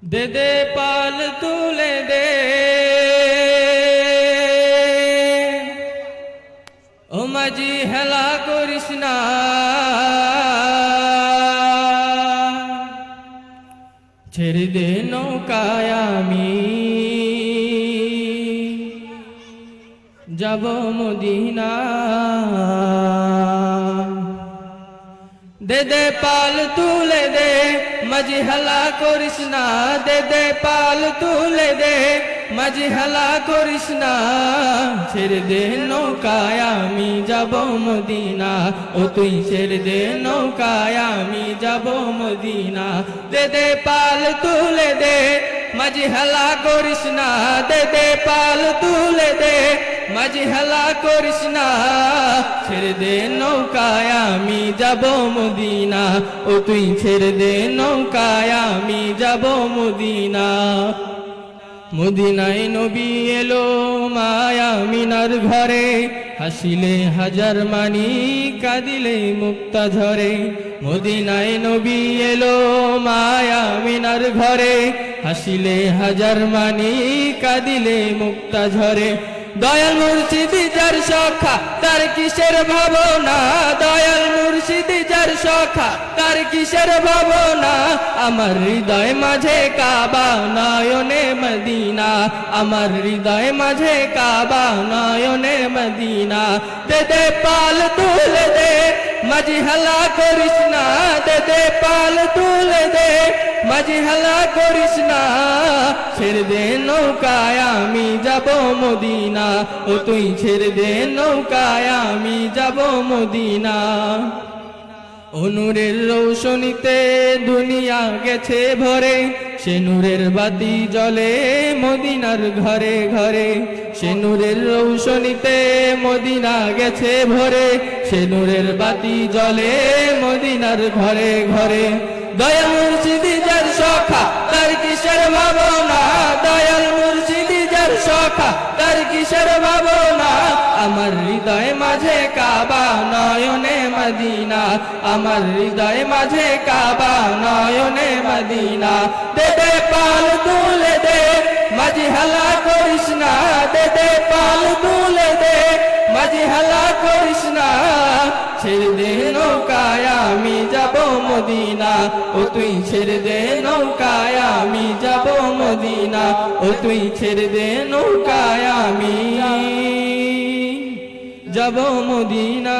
दे दे पाल तुले दे ओ माजी हेला करिस ना ছেড়ে দে নৌকায় আমি যাব মদিনা दे दे पाल तुले दे माजी हला करिस ना दे दे पाल तुले दे माजी हला करिस ना ছেড়ে দে নৌকায় আমি যাব মদিনা ও তুই ছেড়ে দে নৌকায় আমি যাব মদিনা দে দে পাল তুলে দে মাঝি হেলা করিস না দে দে পাল তুলে দে মাঝি হেলা করিস না ছেড়ে দে নৌকায় আমি যাব মদিনা ও তুই ছেড়ে দে নৌকায় আমি যাব মদিনা মদিনায় নবী এলো মায়া মিনার ঘরে হাসিলে হাজার মানি কাঁদিলে মুক্তা ঝরে মদিনায় নবী এলো মায়া মিনার ঘরে হাসিলে হাজার মানি কাঁদিলে মুক্তা ঝরে দয়াল মুর্শিদি যার সখা তার কিসের ভাবনা দয়াল মুর্শিদি যার সখা তার কিসের ভাবনা আমার হৃদয় মাঝে কাবা নয়নে মদিনা আমার হৃদয় মাঝে কাবা নয়নে মদিনা দে দে পাল তুলে দে মাঝি হেলা করিস না দে দে পাল তুলে দে মাঝি হেলা করিস না ছেড়ে দে নৌকায় আমি যাব মদিনা ও তুই ছেড়ে দে নৌকায় আমি যাব মদিনা ও নূরের রৌশনীতে দুনিয়া গেছে ভরে সে নূরের বাতি জ্বলে মদিনার ঘরে ঘরে সে নূরের রৌশনীতে মদিনা গেছে ভরে সে নূরের বাতি জ্বলে মদিনার ঘরে ঘরে দয়াল মুর্শিদি যার সখা তার কিসের ভাবনা দয়াল মুর্শিদি যার সখা তার কিসের ভাবনা আমার হৃদয় মাঝে কাবা নয়নে মদিনা আমার হৃদয় মাঝে কাবা নয়নে মদিনা দে দে পাল তুলে দে মাঝি হেলা করিস না দে দে পাল তুলে দে মাঝি হেলা করিস না ছেড়ে দে নৌকায় আমি যাব মদিনা ও তুই ছেড়ে দে নৌকায় আমি যাব মদিনা ও তুই ছেড়ে দে নৌকায় আমি যাব মদিনা।